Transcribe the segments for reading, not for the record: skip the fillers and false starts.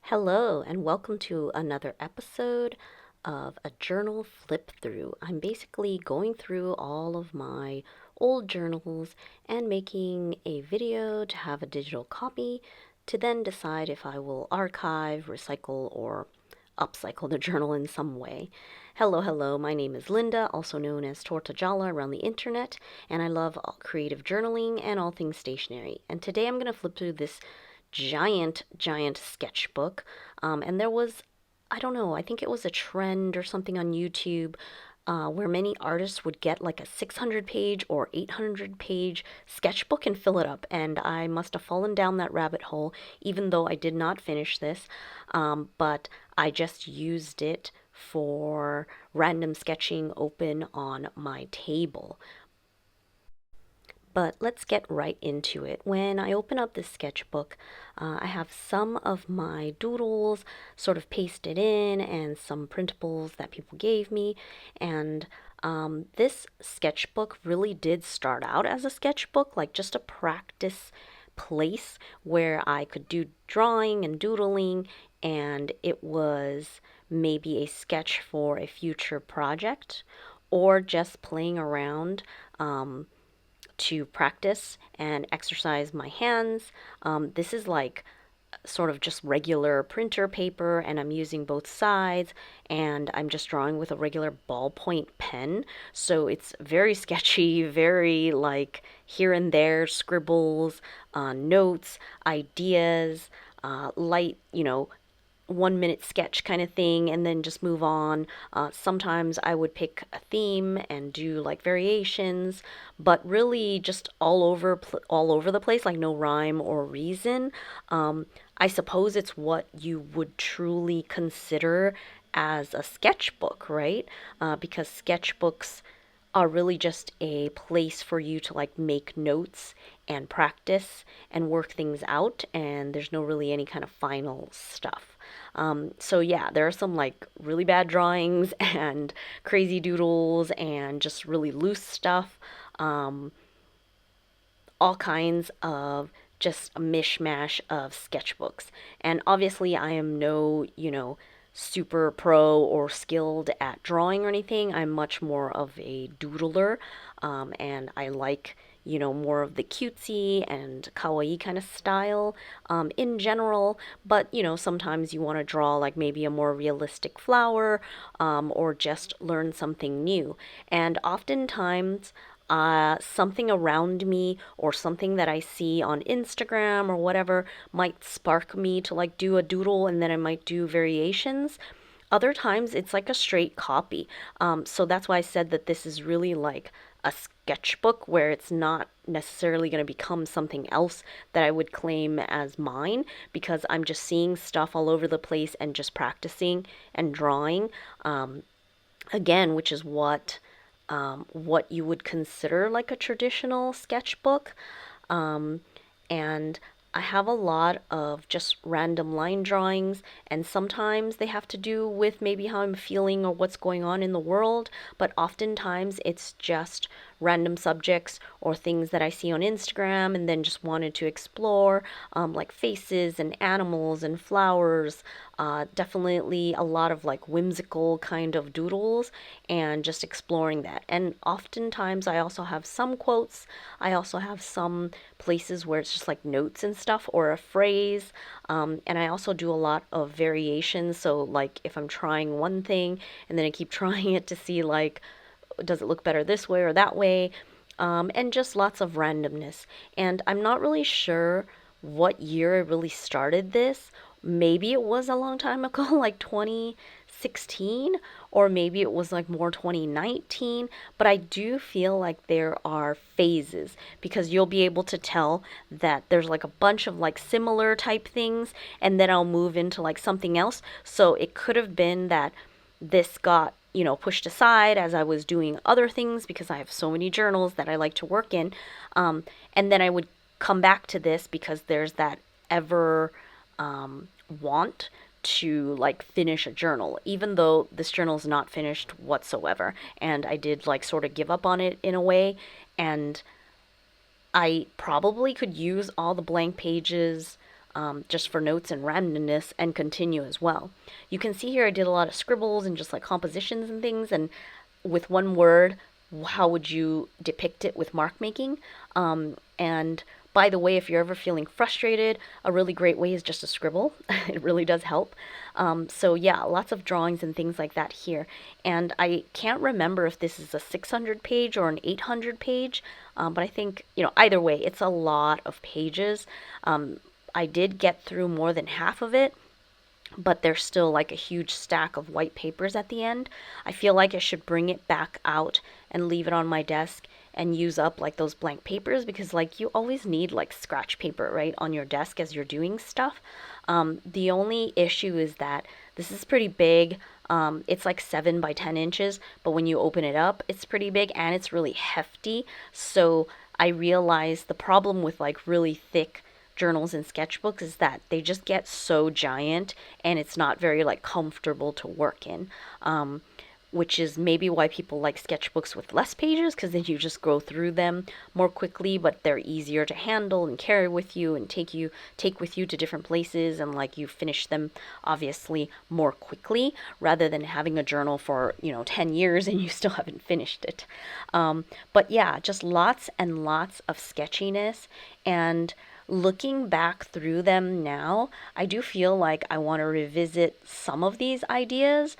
Hello, and welcome to another episode of a journal flip through. I'm basically going through all of my old journals and making a video to have a digital copy to then decide if I will archive, recycle, or upcycle the journal in some way. Hello, my name is Linda, also known as Tortagialla around the internet, and I love creative journaling and all things stationery. And today I'm going to flip through this giant sketchbook. And there was, I don't know, I think it was a trend or something on YouTube where many artists would get like a 600 page or 800 page sketchbook and fill it up. And I must have fallen down that rabbit hole, even though I did not finish this. But I just used it for random sketching open on my table. But let's get right into it. When I open up this sketchbook, I have some of my doodles sort of pasted in and some printables that people gave me. And this sketchbook really did start out as a sketchbook, like just a practice place where I could do drawing and doodling, and it was maybe a sketch for a future project or just playing around. To practice and exercise my hands. This is like sort of just regular printer paper, and I'm using both sides, and I'm just drawing with a regular ballpoint pen. So it's very sketchy, very like here and there scribbles, notes, ideas, light, 1 minute sketch kind of thing, and then just move on. Sometimes I would pick a theme and do like variations, but really just all over the place, like no rhyme or reason. I suppose it's what you would truly consider as a sketchbook, right? Because sketchbooks are really just a place for you to like make notes and practice and work things out, and there's no really any kind of final stuff. So yeah, there are some like really bad drawings and crazy doodles and just really loose stuff. Um, all kinds of just a mishmash of sketchbooks. And obviously, I am no, super pro or skilled at drawing or anything. I'm much more of a doodler, and I like, more of the cutesy and kawaii kind of style in general. But, sometimes you want to draw like maybe a more realistic flower or just learn something new. And oftentimes, something around me or something that I see on Instagram or whatever might spark me to like do a doodle, and then I might do variations. Other times it's like a straight copy. So that's why I said that this is really like a sketchbook where it's not necessarily going to become something else that I would claim as mine, because I'm just seeing stuff all over the place and just practicing and drawing. Again, which is what you would consider like a traditional sketchbook. And I have a lot of just random line drawings, and sometimes they have to do with maybe how I'm feeling or what's going on in the world, but oftentimes it's just random subjects or things that I see on Instagram and then just wanted to explore, like faces and animals and flowers. Definitely a lot of like whimsical kind of doodles and just exploring that. And oftentimes I also have some quotes. I also have some places where it's just like notes and stuff or a phrase. And I also do a lot of variations. So like if I'm trying one thing and then I keep trying it to see like, does it look better this way or that way? And just lots of randomness. And I'm not really sure what year I really started this. Maybe it was a long time ago, like 2016, or maybe it was like more 2019. But I do feel like there are phases, because you'll be able to tell that there's like a bunch of like similar type things, and then I'll move into like something else. So it could have been that this got pushed aside as I was doing other things, because I have so many journals that I like to work in. And then I would come back to this because there's that ever want to like finish a journal, even though this journal is not finished whatsoever. And I did like sort of give up on it in a way. And I probably could use all the blank pages just for notes and randomness, and continue as well. You can see here I did a lot of scribbles and just like compositions and things, and with one word, how would you depict it with mark making? And by the way, if you're ever feeling frustrated, a really great way is just to scribble. It really does help. So yeah, lots of drawings and things like that here. And I can't remember if this is a 600 page or an 800 page, but I think, either way, it's a lot of pages. I did get through more than half of it, but there's still like a huge stack of white papers at the end. I feel like I should bring it back out and leave it on my desk and use up like those blank papers, because like you always need like scratch paper, right, on your desk as you're doing stuff. The only issue is that this is pretty big. It's like 7 by 10 inches, but when you open it up, it's pretty big and it's really hefty. So I realized the problem with like really thick journals and sketchbooks is that they just get so giant and it's not very like comfortable to work in, which is maybe why people like sketchbooks with less pages, because then you just go through them more quickly, but they're easier to handle and carry with you and take with you to different places, and like you finish them obviously more quickly rather than having a journal for 10 years and you still haven't finished it. But yeah, just lots and lots of sketchiness. And looking back through them now, I do feel like I want to revisit some of these ideas.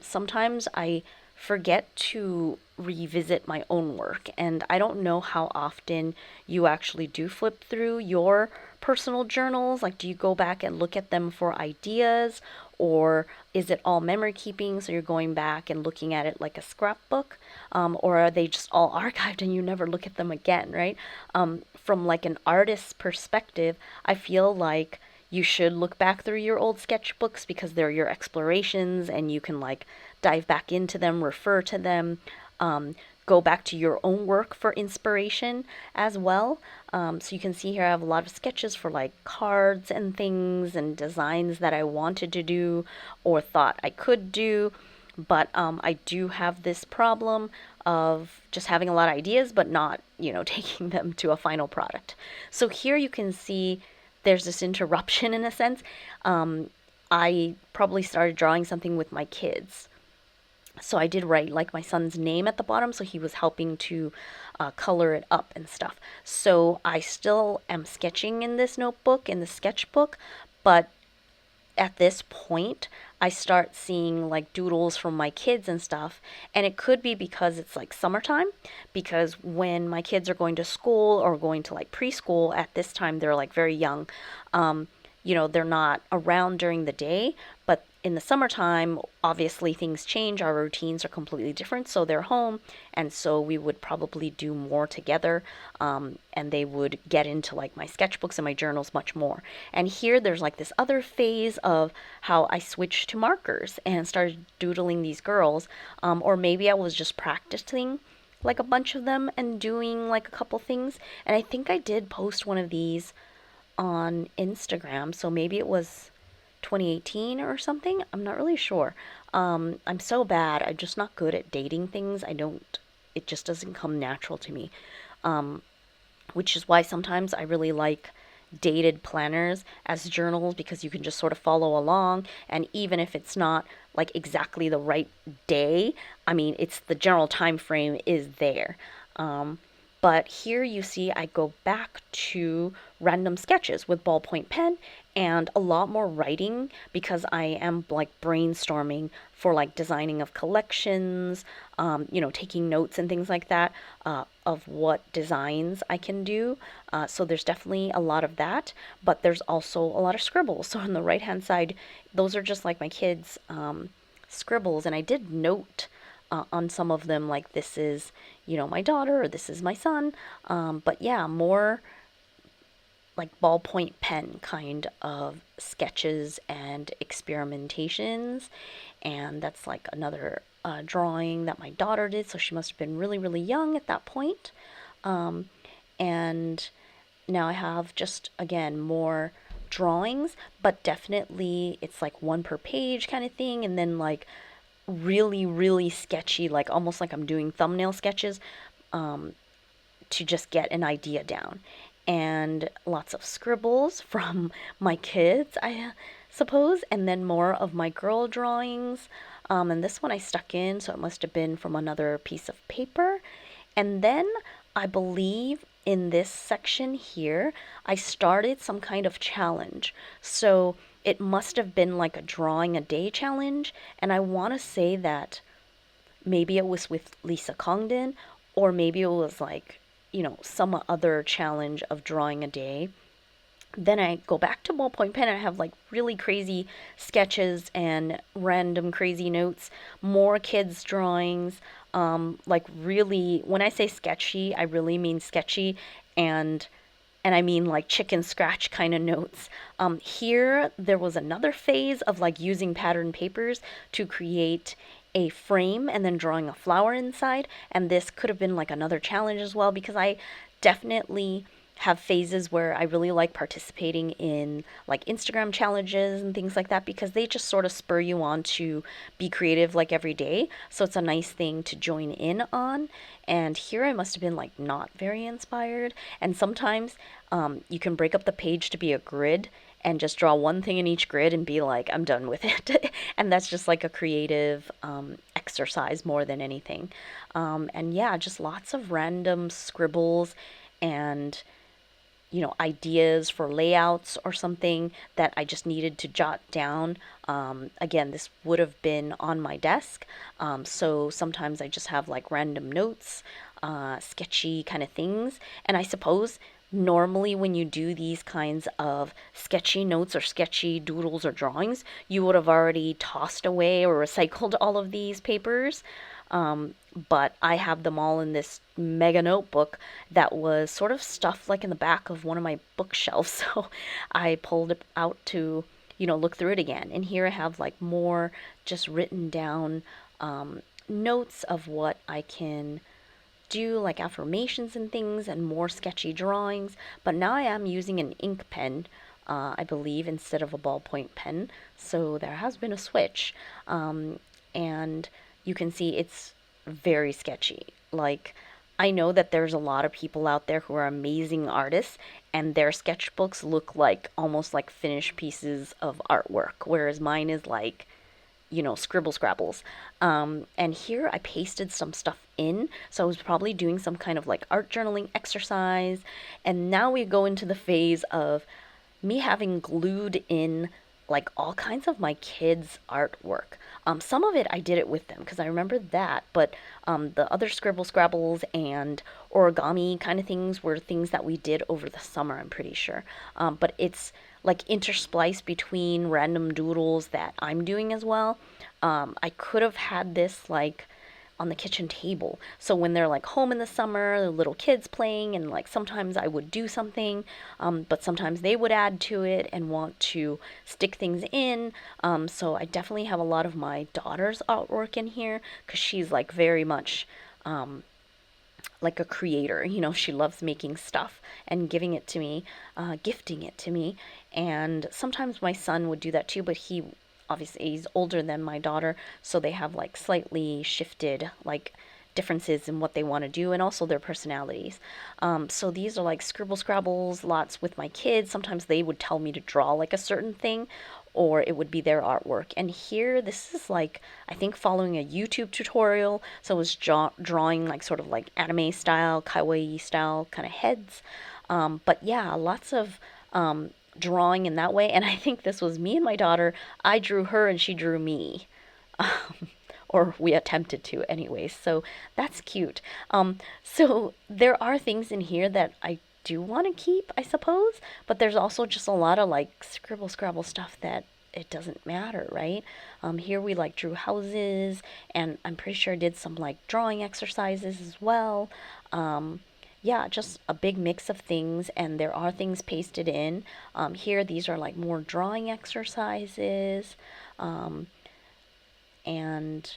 Sometimes I forget to revisit my own work, and I don't know how often you actually do flip through your personal journals. Like, do you go back and look at them for ideas, or is it all memory keeping, so you're going back and looking at it like a scrapbook, or are they just all archived and you never look at them again, right? From like an artist's perspective, I feel like you should look back through your old sketchbooks because they're your explorations and you can like dive back into them, refer to them, go back to your own work for inspiration as well. So you can see here I have a lot of sketches for like cards and things and designs that I wanted to do or thought I could do. But I do have this problem of just having a lot of ideas but not, taking them to a final product. So here you can see there's this interruption in a sense. I probably started drawing something with my kids. So I did write like my son's name at the bottom, so he was helping to color it up and stuff. So I still am sketching in this notebook, in the sketchbook, but at this point, I start seeing like doodles from my kids and stuff. And it could be because it's like summertime, because when my kids are going to school or going to like preschool at this time, they're like very young. They're not around during the day, but in the summertime, obviously things change. Our routines are completely different. So they're home. And so we would probably do more together. And they would get into like my sketchbooks and my journals much more. And here there's like this other phase of how I switched to markers and started doodling these girls. Or maybe I was just practicing like a bunch of them and doing like a couple things. And I think I did post one of these on Instagram, so maybe it was 2018 or something. I'm not really sure. I'm so bad. I'm just not good at dating things. It just doesn't come natural to me. Which is why sometimes I really like dated planners as journals, because you can just sort of follow along, and even if it's not like exactly the right day, I mean, it's the general time frame is there. But here you see I go back to random sketches with ballpoint pen and a lot more writing, because I am like brainstorming for like designing of collections, taking notes and things like that, of what designs I can do. So there's definitely a lot of that, but there's also a lot of scribbles. So on the right hand side, those are just like my kids' scribbles, and I did note on some of them, like this is, my daughter, or this is my son. But yeah, more like ballpoint pen kind of sketches and experimentations. And that's like another drawing that my daughter did. So she must have been really, really young at that point. And now I have just, again, more drawings, but definitely it's like one per page kind of thing. And then like really, really sketchy, like almost like I'm doing thumbnail sketches, to just get an idea down. and lots of scribbles from my kids, I suppose, and then more of my girl drawings. And this one I stuck in, so it must have been from another piece of paper. And then I believe in this section here, I started some kind of challenge. So it must have been like a drawing a day challenge. And I want to say that maybe it was with Lisa Congdon, or maybe it was like, some other challenge of drawing a day. Then I go back to ballpoint pen and I have like really crazy sketches and random crazy notes, more kids' drawings. Like really, when I say sketchy, I really mean sketchy, and I mean like chicken scratch kind of notes. Here, there was another phase of like using pattern papers to create a frame and then drawing a flower inside. And this could have been like another challenge as well, because I definitely have phases where I really like participating in like Instagram challenges and things like that, because they just sort of spur you on to be creative like every day. So it's a nice thing to join in on. And here I must have been like not very inspired. And sometimes you can break up the page to be a grid and just draw one thing in each grid and be like, I'm done with it. And that's just like a creative exercise more than anything. And yeah, just lots of random scribbles and ideas for layouts or something that I just needed to jot down. Again, this would have been on my desk. So sometimes I just have like random notes, sketchy kind of things. And I suppose normally when you do these kinds of sketchy notes or sketchy doodles or drawings, you would have already tossed away or recycled all of these papers. But I have them all in this mega notebook that was sort of stuffed like in the back of one of my bookshelves. So I pulled it out to, look through it again. And here I have like more just written down notes of what I can do, like affirmations and things, and more sketchy drawings. But now I am using an ink pen, I believe, instead of a ballpoint pen. So there has been a switch. And you can see it's very sketchy. Like, I know that there's a lot of people out there who are amazing artists, and their sketchbooks look like almost like finished pieces of artwork, whereas mine is like, scribble scrabbles. And here I pasted some stuff in, so I was probably doing some kind of like art journaling exercise. And now we go into the phase of me having glued in like all kinds of my kids' artwork. Some of it I did it with them because I remember that, but the other scribble scrabbles and origami kind of things were things that we did over the summer, I'm pretty sure. But it's like interspliced between random doodles that I'm doing as well. I could have had this like on the kitchen table. So when they're like home in the summer, the little kids playing, and like sometimes I would do something, but sometimes they would add to it and want to stick things in. So I definitely have a lot of my daughter's artwork in here because she's like very much like a creator. She loves making stuff and giving it to me, gifting it to me. And sometimes my son would do that too, but he obviously he's older than my daughter, so they have like slightly shifted like differences in what they want to do and also their personalities. So these are like scribble scrabbles, lots with my kids. Sometimes they would tell me to draw like a certain thing, or it would be their artwork. And here, this is like, I think following a YouTube tutorial. So it was drawing like sort of like anime style, kawaii style kind of heads. But yeah, lots of drawing in that way. And I think this was me and my daughter. I drew her and she drew me. Or we attempted to anyways. So that's cute. So there are things in here that I do want to keep, I suppose, but there's also just a lot of like scribble scrabble stuff that it doesn't matter, right? Here we like drew houses, and I'm pretty sure I did some like drawing exercises as well. Yeah, just a big mix of things, and there are things pasted in. Here, these are like more drawing exercises. And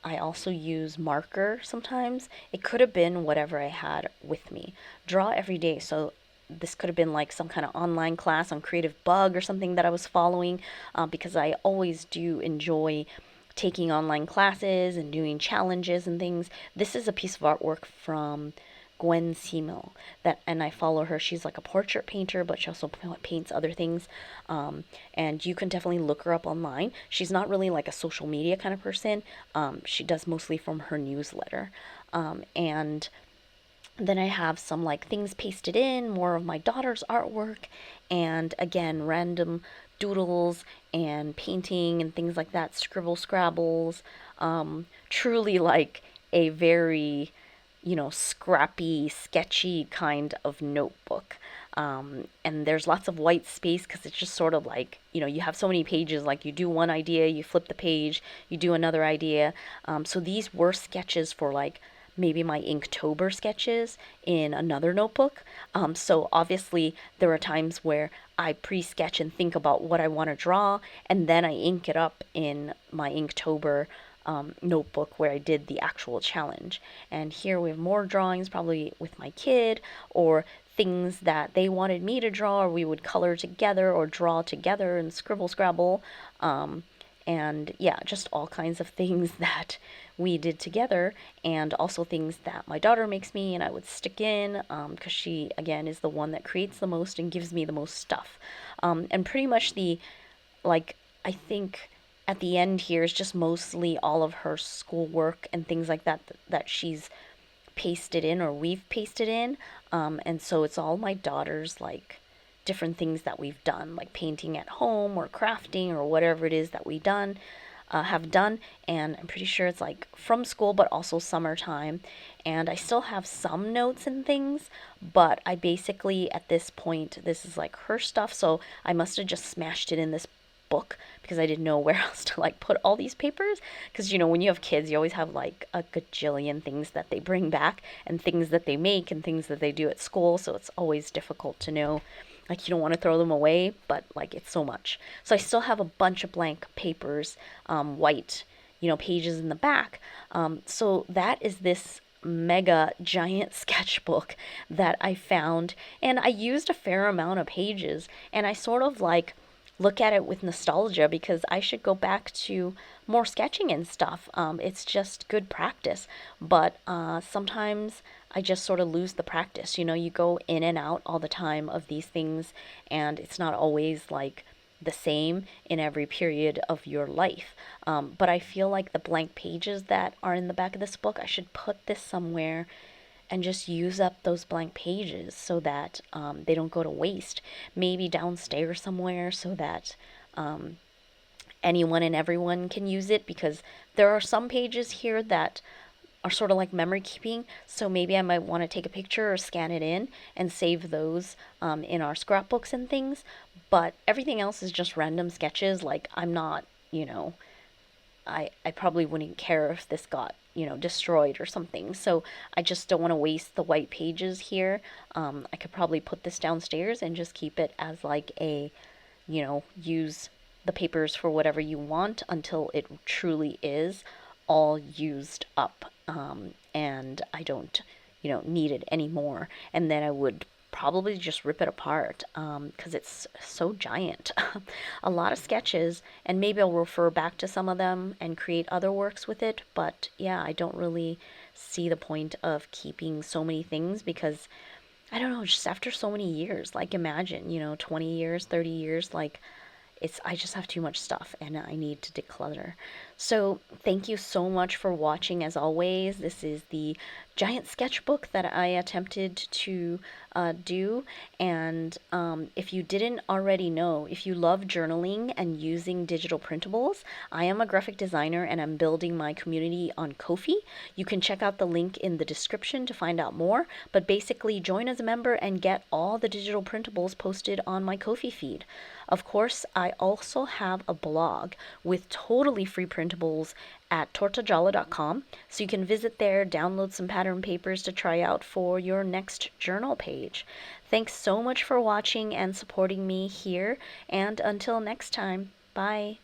I also use marker sometimes. It could have been whatever I had with me. Draw every day. So this could have been like some kind of online class on Creative Bug or something that I was following, because I always do enjoy taking online classes and doing challenges and things. This is a piece of artwork from Gwen Simo, and I follow her. She's like a portrait painter, but she also paints other things. And you can definitely look her up online. She's not really like a social media kind of person. She does mostly from her newsletter. And then I have some like things pasted in, more of my daughter's artwork, and again, random doodles and painting and things like that, scribble scrabbles. Truly like a very, scrappy, sketchy kind of notebook. And there's lots of white space because it's just sort of like, you have so many pages, like you do one idea, you flip the page, you do another idea. So these were sketches for like maybe my Inktober sketches in another notebook. So obviously there are times where I pre-sketch and think about what I want to draw, and then I ink it up in my Inktober notebook where I did the actual challenge. And here we have more drawings, probably with my kid, or things that they wanted me to draw, or we would color together or draw together and scribble scrabble. And yeah, just all kinds of things that we did together, and also things that my daughter makes me and I would stick in, because she, again, is the one that creates the most and gives me the most stuff. And pretty much like, I think at the end here is just mostly all of her schoolwork and things like that that she's pasted in or we've pasted in. And so it's all my daughter's like different things that we've done, like painting at home or crafting or whatever it is that we have done. And I'm pretty sure it's like from school, but also summertime. And I still have some notes and things, but I basically, at this point, this is like her stuff, so I must have just smashed it in this book because I didn't know where else to like put all these papers, because when you have kids, you always have like a gajillion things that they bring back and things that they make and things that they do at school, so it's always difficult to know. Like, you don't want to throw them away, but like it's so much. So I still have a bunch of blank papers, white, pages in the back. So that is this mega giant sketchbook that I found, and I used a fair amount of pages, and I sort of like look at it with nostalgia because I should go back to more sketching and stuff. It's just good practice, but sometimes I just sort of lose the practice. You go in and out all the time of these things, and it's not always like the same in every period of your life. But I feel like the blank pages that are in the back of this book, I should put this somewhere and just use up those blank pages so that they don't go to waste. Maybe downstairs somewhere so that anyone and everyone can use it, because there are some pages here that are sort of like memory keeping. So maybe I might want to take a picture or scan it in and save those in our scrapbooks and things. But everything else is just random sketches. Like, I'm not, I probably wouldn't care if this got, destroyed or something. So I just don't want to waste the white pages here. I could probably put this downstairs and just keep it as like a, use the papers for whatever you want until it truly is all used up. And I don't, need it anymore. And then I would probably just rip it apart because it's so giant. A lot of sketches, and maybe I'll refer back to some of them and create other works with it. But yeah, I don't really see the point of keeping so many things because I don't know, just after so many years, like imagine, 20 years, 30 years, like I just have too much stuff and I need to declutter. So thank you so much for watching. As always, this is the giant sketchbook that I attempted to do. And if you didn't already know, if you love journaling and using digital printables, I am a graphic designer and I'm building my community on Ko-fi. You can check out the link in the description to find out more, but basically join as a member and get all the digital printables posted on my Ko-fi feed. Of course, I also have a blog with totally free printables at tortagialla.com, so you can visit there, download some pattern papers to try out for your next journal page. Thanks so much for watching and supporting me here, and until next time, bye.